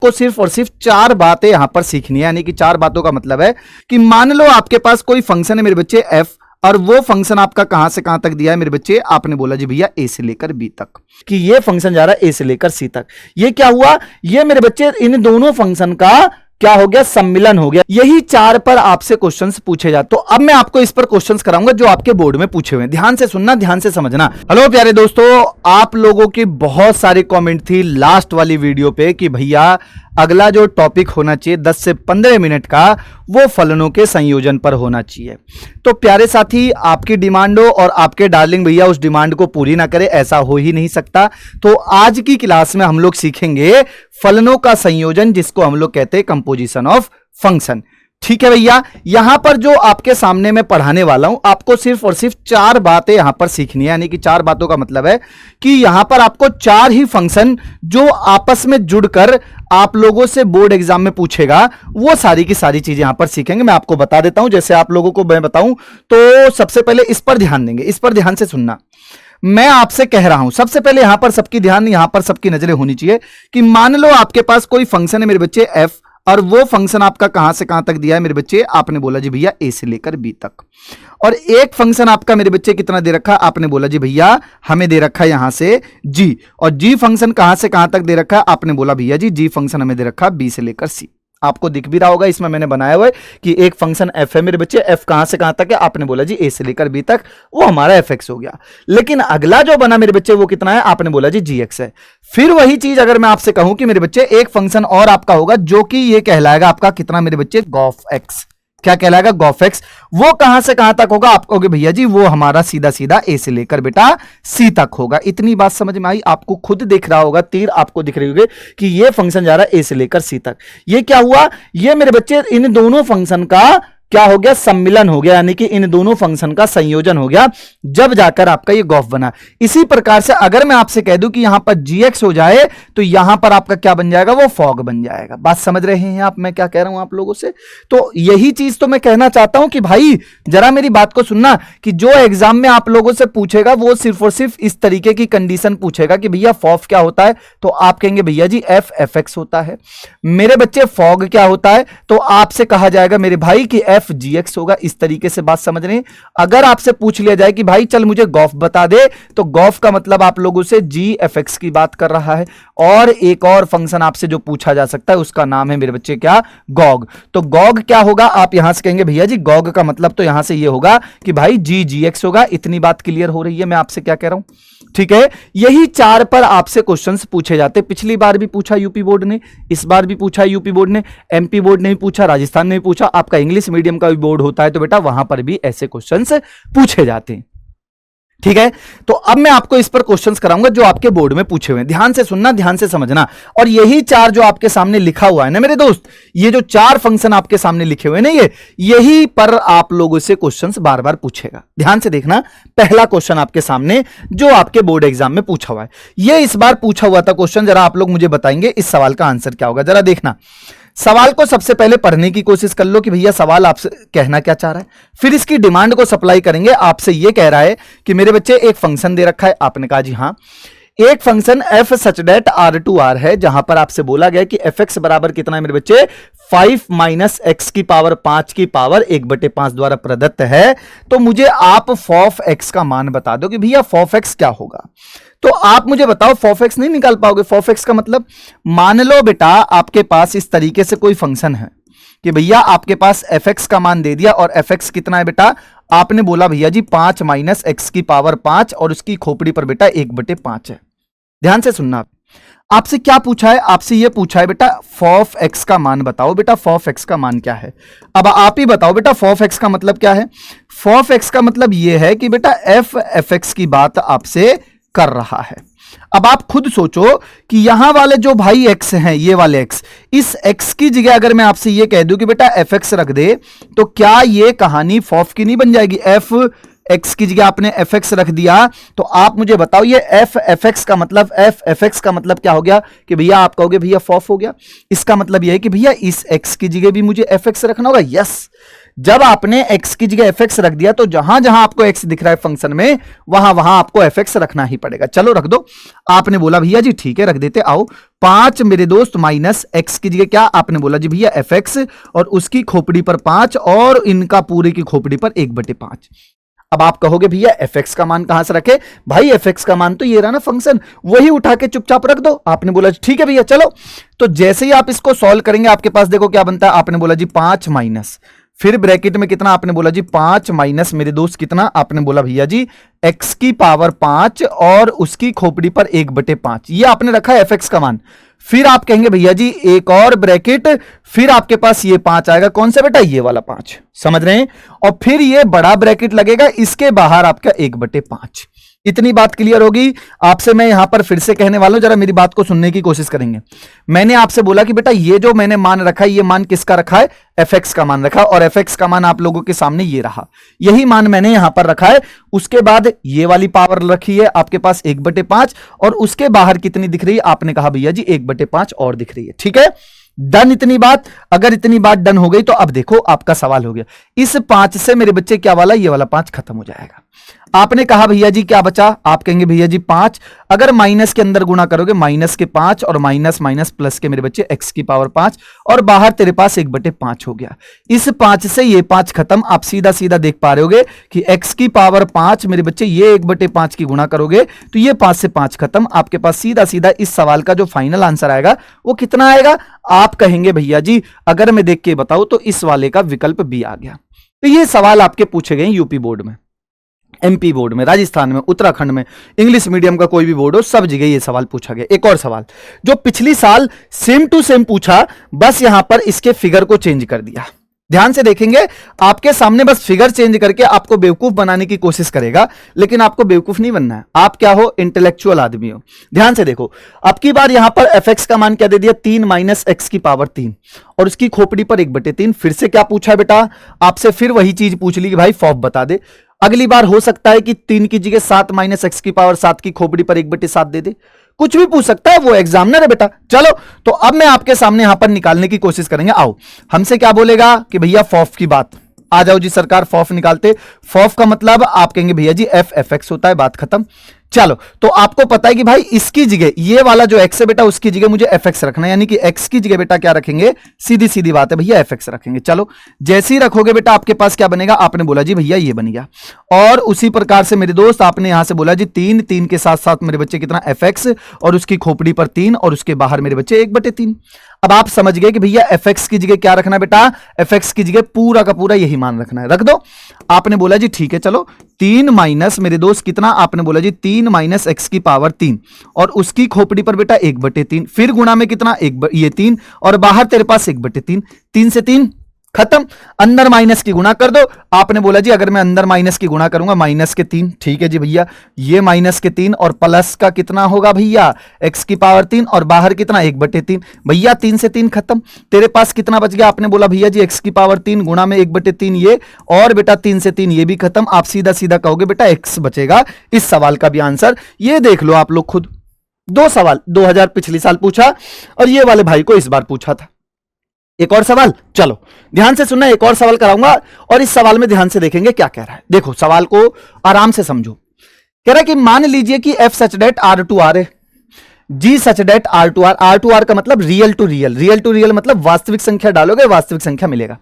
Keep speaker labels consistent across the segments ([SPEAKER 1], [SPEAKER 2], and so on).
[SPEAKER 1] को सिर्फ और सिर्फ 4 बातें यहां पर सीखनी है। यानी कि 4 बातों का मतलब है कि मान लो आपके पास कोई फंक्शन है मेरे बच्चे f, और वो फंक्शन आपका कहां से कहां तक दिया है मेरे बच्चे, आपने बोला जी भैया a से लेकर b तक, कि ये फंक्शन जा रहा है a से लेकर c तक। ये क्या हुआ, ये मेरे बच्चे इन दोनों फंक्शन का क्या हो गया, सम्मिलन हो गया। यही 4 पर आपसे क्वेश्चंस पूछे जाते। तो अब मैं आपको इस पर क्वेश्चंस कराऊंगा जो आपके बोर्ड में पूछे हुए हैं। ध्यान से सुनना, ध्यान से समझना। हेलो प्यारे दोस्तों, आप लोगों की बहुत सारी कमेंट थी लास्ट वाली वीडियो पे कि भैया अगला जो टॉपिक होना चाहिए 10 से 15 मिनट का, वो फलनों के संयोजन पर होना चाहिए। तो प्यारे साथी, आपकी डिमांड हो और आपके डार्लिंग भैया उस डिमांड को पूरी ना करे, ऐसा हो ही नहीं सकता। तो आज की क्लास में हम लोग सीखेंगे फलनों का संयोजन, जिसको हम लोग कहते हैं कंपोजिशन ऑफ फंक्शन। ठीक है भैया, यहां पर जो आपके सामने मैं पढ़ाने वाला हूं, आपको सिर्फ और सिर्फ 4 बातें यहां पर सीखनी है। यानी कि 4 बातों का मतलब है कि यहां पर आपको 4 ही फंक्शन जो आपस में जुड़कर आप लोगों से बोर्ड एग्जाम में पूछेगा, वो सारी की सारी चीजें यहां पर सीखेंगे। मैं आपको बता देता हूं, जैसे आप लोगों को मैं बताऊं तो सबसे पहले इस पर ध्यान देंगे, इस पर ध्यान से सुनना। मैं आपसे कह रहा हूं, सबसे पहले यहां पर सबकी ध्यान, यहां पर सबकी नजरें होनी चाहिए कि मान लो आपके पास कोई फंक्शन है मेरे बच्चे f, और वो फंक्शन आपका कहां से कहां तक दिया है मेरे बच्चे, आपने बोला जी भैया a से लेकर b तक। और एक फंक्शन आपका मेरे बच्चे कितना दे रखा, आपने बोला जी भैया हमें दे रखा है यहां से g, और g फंक्शन कहां से कहां तक दे रखा है, आपने बोला भैया जी g फंक्शन हमें दे रखा b से लेकर c। आपको दिख भी रहा होगा, इसमें मैंने बनाया हुआ है कि एक फंक्शन f है मेरे बच्चे, f कहां से कहां तक है, आपने बोला जी a से लेकर b तक, वो हमारा fx हो गया। लेकिन अगला जो बना मेरे बच्चे वो कितना है, आपने बोला जी gx है। फिर वही चीज अगर मैं आपसे कहूं कि मेरे बच्चे एक फंक्शन और आपका होगा जो कि ये कहलाएगा आपका कितना मेरे बच्चे, गॉफ x। क्या कहलाएगा, गॉफ x। वो कहां से कहां तक होगा, आप कहोगे भैया जी वो हमारा सीधा सीधा a से लेकर बेटा c तक होगा। इतनी बात समझ में आई? आपको खुद दिख रहा होगा, तीर आपको दिख रही होगी कि ये फंक्शन जा रहा है a से लेकर c तक। ये क्या हुआ, ये मेरे बच्चे इन दोनों फंक्शन का क्या हो गया, सम्मिलन हो गया। यानी कि इन दोनों फंक्शन का संयोजन हो गया, जब जाकर आपका ये गॉफ बना। इसी प्रकार से अगर मैं आपसे कह दूं कि यहां पर gx हो जाए तो यहां पर आपका क्या बन जाएगा, वो फॉग बन जाएगा। बात समझ रहे हैं आप मैं क्या कह रहा हूं आप लोगों से? तो यही चीज तो मैं कहना चाहता हूं कि भाई जरा मेरी बात को सुनना, कि जो एग्जाम में आप लोगों से पूछेगा वो सिर्फ और सिर्फ इस तरीके की कंडीशन पूछेगा कि भैया फॉफ क्या होता है, तो आप कहेंगे भैया जी f fx होता है। मेरे बच्चे फॉग क्या होता है, तो आपसे कहा जाएगा मेरे भाई कि f gx होगा। इस तरीके से बात समझ रहे हैं? अगर आपसे पूछ लिया जाए कि भाई चल मुझे गॉफ बता दे, तो गॉफ का मतलब आप लोगों से g fx की बात कर रहा है। और एक और फंक्शन आपसे जो पूछा जा सकता है उसका नाम है मेरे बच्चे क्या, गॉग। तो गॉग क्या होगा, आप यहां से कहेंगे भैया जी गॉग का मतलब तो यहां से ये होगा कि भाई g gx होगा। इतनी बात क्लियर हो रही है मैं आपसे क्या कह रहा हूं? ठीक है, यही 4 पर आपसे क्वेश्चंस पूछे जाते। पिछली बार भी पूछा यूपी बोर्ड ने, इस बार भी पूछा यूपी बोर्ड ने, एमपी बोर्ड ने भी पूछा, राजस्थान ने भी पूछा। आपका इंग्लिश मीडियम का भी बोर्ड होता है तो बेटा वहां पर भी ऐसे क्वेश्चंस पूछे जाते हैं। ठीक है, तो अब मैं आपको इस पर क्वेश्चंस कराऊंगा जो आपके बोर्ड में पूछे हुए हैं। ध्यान से सुनना, ध्यान से समझना। और यही 4 जो आपके सामने लिखा हुआ है ना मेरे दोस्त, ये जो 4 फंक्शन आपके सामने लिखे हुए ना, यही पर आप लोगों से क्वेश्चंस बार बार पूछेगा। ध्यान से देखना, पहला क्वेश्चन आपके सामने जो आपके बोर्ड एग्जाम में पूछा हुआ है, ये इस बार पूछा हुआ था क्वेश्चन। जरा आप लोग मुझे बताएंगे इस सवाल का आंसर क्या होगा। जरा देखना, सवाल को सबसे पहले पढ़ने की कोशिश कर लो कि भैया सवाल आपसे कहना क्या चाह रहा है। फिर इसकी डिमांड को सप्लाई करेंगे। आपसे ये कह रहा है कि मेरे बच्चे एक फंक्शन दे रखा है, आपने कहा जी हां। एक function f such date r2r है, जहां पर आपसे बोला गया कि fx बराबर कितना है मेरे बच्चे, 5 माइनस एक्स की पावर 5 की पावर 1/5 द्वारा प्रदत्त है। तो मुझे आप फॉफ x का मान बता दो कि भैया फॉफ x क्या होगा। तो आप मुझे बताओ, फॉफ x नहीं निकाल पाओगे। फॉफ x का मतलब, मान लो बेटा आपके पास इस तरीके से कोई फंक्शन है कि भैया आपके पास fx का मान दे दिया, और fx कितना है बेटा, आपने बोला भैया जी 5 माइनस एक्स की पावर 5, और उसकी खोपड़ी पर बेटा 1/5 है। ध्यान से सुनना, आपसे क्या पूछा है, आपसे ये पूछा है बेटा फॉफ x का मान बताओ। बेटा फॉफ x का मान क्या है, अब आप ही बताओ बेटा फॉफ x का मतलब क्या है। फॉफ x का मतलब ये है कि बेटा f fx की बात आपसे कर रहा है। अब आप खुद सोचो कि यहां वाले जो भाई x हैं, ये वाले x, इस x की जगह अगर मैं आपसे ये कह दूं कि बेटा fx रख दे, तो क्या ये कहानी फॉफ की नहीं बन जाएगी। f x की जगह आपने fx रख दिया, तो आप मुझे बताओ ये fx का मतलब, fx का मतलब क्या हो गया कि भैया आप कहोगे भैया फॉफ हो गया। इसका मतलब यह है कि भैया इस x की जगह भी मुझे fx रखना होगा। यस, जब आपने x की जगह fx रख दिया तो जहां जहां आपको x दिख रहा है फंक्शन में, वहां वहां आपको fx रखना ही पड़ेगा। चलो रख दो। आपने बोला भैया जी ठीक है रख देते। आओ 5 मेरे दोस्त माइनस x की जगह क्या आपने बोला जी भैया fx, और उसकी खोपड़ी पर 5 और इनका पूरे की खोपड़ी पर 1/5। अब आप कहोगे भैया fx का मान कहां से रखे? भाई fx का मान तो ये रहा ना फंक्शन, वही उठा के चुपचाप रख दो। आपने बोला ठीक है भैया चलो। तो जैसे ही आप इसको सॉल्व करेंगे आपके पास देखो क्या बनता है। आपने बोला जी 5 माइनस, फिर ब्रैकेट में कितना आपने बोला जी 5 माइनस मेरे दोस्त कितना आपने बोला भैया जी x की पावर 5 और उसकी खोपड़ी पर 1/5, ये आपने रखा है fx का मान। फिर आप कहेंगे भैया जी एक और ब्रैकेट, फिर आपके पास ये 5 आएगा। कौन सा बेटा? ये वाला 5, समझ रहे हैं? और फिर ये बड़ा ब्रैकेट लगेगा, इसके बाहर आपका 1/5। इतनी बात क्लियर होगी। आपसे मैं यहां पर फिर से कहने वाला हूं, जरा मेरी बात को सुनने की कोशिश करेंगे। मैंने आपसे बोला कि बेटा ये जो मैंने मान रखा है, ये मान किसका रखा है? fx का मान रखा, और fx का मान आप लोगों के सामने ये रहा, यही मान मैंने यहां पर रखा है। उसके बाद ये वाली पावर रखी है आपके पास 1/5, और उसके बाहर कितनी दिख रही है? आपने कहा भैया जी 1/5 और दिख रही है। ठीक है, डन इतनी बात। अगर इतनी बात डन हो गई तो अब देखो आपका सवाल हो गया। इस 5 से मेरे बच्चे क्या वाला, ये वाला 5 खत्म हो जाएगा। आपने कहा भैया जी क्या बचा? आप कहेंगे भैया जी 5, अगर माइनस के अंदर गुणा करोगे माइनस के 5 और माइनस माइनस प्लस के मेरे बच्चे x की पावर 5, और बाहर तेरे पास 1/5 हो गया। इस 5 से ये 5 खत्म। आप सीधा सीधा देख पा रहे होगे कि x की पावर 5 मेरे बच्चे ये 1/5 की गुणा करोगे तो ये 5 से 5 खत्म। आपके पास सीधा सीधा इस सवाल का जो फाइनल आंसर आएगा वो कितना आएगा? आप कहेंगे भैया जी अगर मैं देख के बताऊं तो इस वाले का विकल्प बी आ गया। तो ये सवाल आपके पूछे गए यूपी बोर्ड में, एमपी बोर्ड में, राजस्थान में, उत्तराखंड में, इंग्लिश मीडियम का कोई भी बोर्ड हो, सब जगह ये सवाल पूछा गया। एक और सवाल जो पिछली साल सेम टू सेम पूछा, बस यहां पर इसके फिगर को चेंज कर दिया। ध्यान से देखेंगे, आपके सामने बस फिगर चेंज करके आपको बेवकूफ बनाने की कोशिश करेगा, लेकिन आपको बेवकूफ नहीं बनना है। आप क्या हो? इंटेलेक्चुअल आदमी हो। ध्यान से देखो, अब की बार यहां पर fx का मान क्या दे दिया? 3 माइनस x की पावर 3, और उसकी खोपड़ी पर 1/3। फिर से क्या पूछा बेटा? आपसे फिर वही चीज पूछ ली कि भाई फॉफ बता दे। अगली बार हो सकता है कि 3 की जगह 7 माइनस x की पावर 7 की खोपड़ी पर 1/7 दे दे, कुछ भी पूछ सकता है, वो एग्जामिनर है बेटा। चलो तो अब मैं आपके सामने यहां पर निकालने की कोशिश करेंगे। आओ, हमसे क्या बोलेगा कि भैया फॉफ की बात, आ जाओ जी सरकार फॉफ निकालते। फॉफ का मतलब आप कहेंगे भैया जी fx होता है, बात खत्म। चलो तो आपको पता है कि भाई इसकी जगह ये वाला जो x है बेटा, उसकी जगह मुझे fx रखना है, यानी कि x की जगह बेटा क्या रखेंगे? सीधी सीधी बात है भैया fx रखेंगे। चलो जैसे ही रखोगे बेटा आपके पास क्या बनेगा? आपने बोला जी भैया ये बन गया, और उसी प्रकार से मेरे दोस्त आपने यहां से बोला जी 3 के साथ साथ मेरे बच्चे कितना? fx, और उसकी खोपड़ी पर 3 और उसके बाहर मेरे बच्चे 1/3। अब आप समझ गए कि भैया fx की जगह क्या रखना है बेटा? fx की जगह पूरा का पूरा यही मान रखना है, रख दो। आपने बोला जी ठीक है चलो, 3 माइनस मेरे दोस्त कितना? आपने बोला जी 3 माइनस x की पावर 3, और उसकी खोपड़ी पर बेटा 1/3, फिर गुणा में कितना? ये 3, और बाहर तेरे पास 1/3। 3 से 3 खत्म, अंदर माइनस की गुणा कर दो। आपने बोला जी अगर मैं अंदर माइनस की गुणा करूंगा माइनस के 3, ठीक है जी भैया, ये माइनस के 3 और प्लस का कितना होगा भैया? x की पावर 3, और बाहर कितना? 1/3। भैया 3 से 3 खत्म, तेरे पास कितना बच गया? आपने बोला भैया जी x की पावर 3 गुणा में 1/3 ये, और बेटा 3 से 3 ये भी खत्म। आप सीधा सीधा कहोगे बेटा x बचेगा। इस सवाल का भी आंसर ये देख लो आप लोग खुद। 2 सवाल 2000 पिछली साल पूछा, और ये वाले भाई को इस बार पूछा था। एक और सवाल, चलो ध्यान से सुनना, एक और सवाल कराऊंगा, और इस सवाल में ध्यान से देखेंगे क्या कह रहा है। देखो सवाल को आराम से समझो। कह रहा है कि मान लीजिए कि f such that r to r है, g such that r to r का मतलब real to real, real to real मतलब वास्तविक संख्या डालोगे वास्तविक संख्या मिलेगा।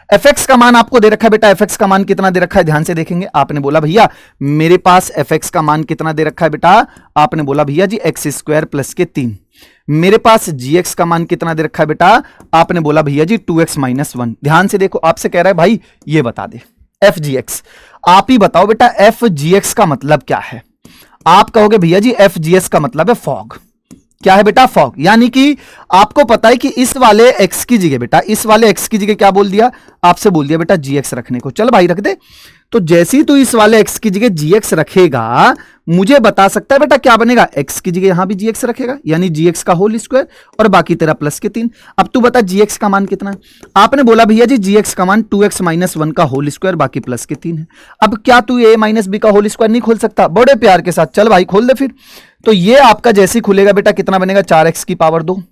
[SPEAKER 1] fx का मान आपको दे रखा है बेटा, fx का मान कितना दे रखा है? ध्यान से देखेंगे। आपने बोला भैया मेरे पास fx का मान कितना दे रखा है बेटा? आपने बोला भैया जी x² प्लस के 3। मेरे पास gx का मान कितना दे रखा है बेटा? आपने बोला भैया जी 2x माइनस 1। ध्यान से देखो, आपसे कह रहा है भाई ये बता दे fgx। आप ही बताओ बेटा fgx का मतलब क्या है? आप कहोगे भैया जी fgs का मतलब है फॉग। क्या है बेटा? फॉग। यानी कि आपको पता है कि इस वाले x की जगह बेटा, इस वाले x की जगह क्या बोल दिया? आपसे बोल दिया बेटा gx रखने को। चल भाई रख दे। तो जैसे ही तू इस वाले x की जगह gx रखेगा, मुझे बता सकता है बेटा क्या बनेगा, x की जगह यहां भी gx रखेगा यानी gx का होल स्क्वायर और बाकी तेरा प्लस के 3। अब तू बता gx का मान कितना है। आपने बोला भैया जी gx का मान 2x माइनस 1 का होल स्क्वायर बाकी प्लस के 3 है। अब क्या तू a माइनस b का होल स्क्वायर नहीं खोल सकता? बड़े प्यार के साथ चल भाई खोल दे फिर। तो ये आपका जैसे ही खुलेगा बेटा कितना बनेगा, 4x की पावर 2,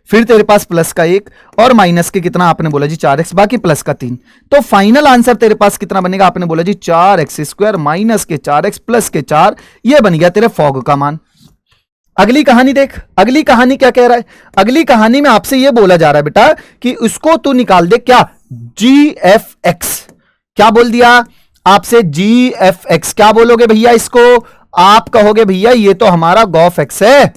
[SPEAKER 1] फिर तेरे पास प्लस का 1 और माइनस के कितना आपने बोला जी 4x बाकी प्लस का 3। तो फाइनल आंसर तेरे पास कितना बनेगा, आपने बोला जी 4x स्क्वायर माइनस के 4x प्लस के 4। ये बन गया तेरे फॉग का मान। अगली कहानी देख, अगली कहानी क्या कह रहा है। अगली कहानी में आपसे यह बोला जा रहा है बेटा कि उसको तू निकाल दे क्या, gfx। क्या बोल दिया आपसे, gfx। क्या बोलोगे भैया इसको, आप कहोगे भैया ये तो हमारा गॉफ एक्स है।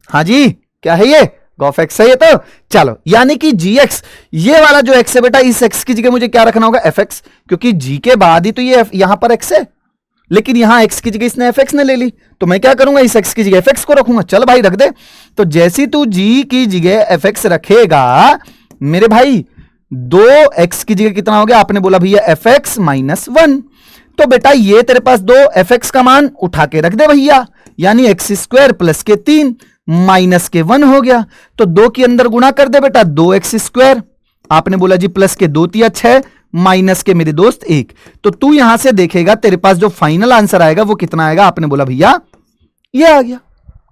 [SPEAKER 1] हाँ जी क्या है ये, गॉफ एक्स है ये तो। चलो यानी कि gx, ये वाला जो x है बेटा, इस x की जगह मुझे क्या रखना होगा, fx, क्योंकि g के बाद ही तो ये यहां पर x है, लेकिन यहां x की जगह इसने fx ने ले ली, तो मैं क्या करूंगा, इस x की जगह fx को रखूंगा। चल भाई रख दे। तो जैसी तू g की जगह fx रखेगा मेरे भाई, 2x की जगह कितना हो गया, आपने बोला भैया fx माइनस 1। तो बेटा ये तेरे पास 2fx का मान उठा के रख दे भैया, यानी x स्क्वायर प्लस के 3 माइनस के 1 हो गया। तो 2 के अंदर गुणा कर दे बेटा, 2x स्क्वायर, आपने बोला जी प्लस के 2 तिया 6 माइनस के मेरे दोस्त 1। तो तू यहां से देखेगा तेरे पास जो फाइनल आंसर आएगा वो कितना आएगा, आपने बोला भैया ये आ गया,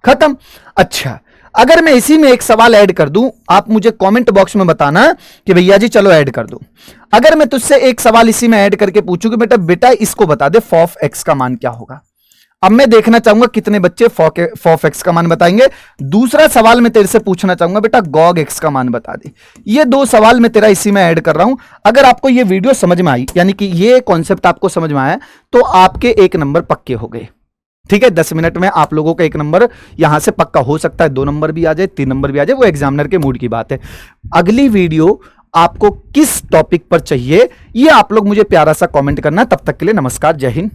[SPEAKER 1] खत्म। अच्छा अगर मैं इसी में एक सवाल ऐड कर दूं, आप मुझे कमेंट बॉक्स में बताना कि भैया जी चलो ऐड कर दो। अगर मैं तुझसे एक सवाल इसी में ऐड करके पूछूं कि बेटा इसको बता दे फॉफ एक्स का मान क्या होगा। अब मैं देखना चाहूंगा कितने बच्चे फॉफ एक्स का मान बताएंगे। दूसरा सवाल मैं तेरे से पूछना चाहूंगा बेटा गॉग एक्स का मान बता दे। ये 2 सवाल मैं तेरा इसी में ऐड कर रहा हूं। अगर आपको ये वीडियो समझ में आई, यानी कि ये कॉन्सेप्ट आपको समझ में आया, तो आपके 1 नंबर पक्के हो गए। ठीक है, 10 मिनट में आप लोगों का 1 नंबर यहां से पक्का हो सकता है, 2 नंबर भी आ जाए, 3 नंबर भी आ जाए, वो एग्जामिनर के मूड की बात है। अगली वीडियो आपको किस टॉपिक पर चाहिए ये आप लोग मुझे प्यारा सा कमेंट करना। तब तक के लिए नमस्कार, जय हिंद।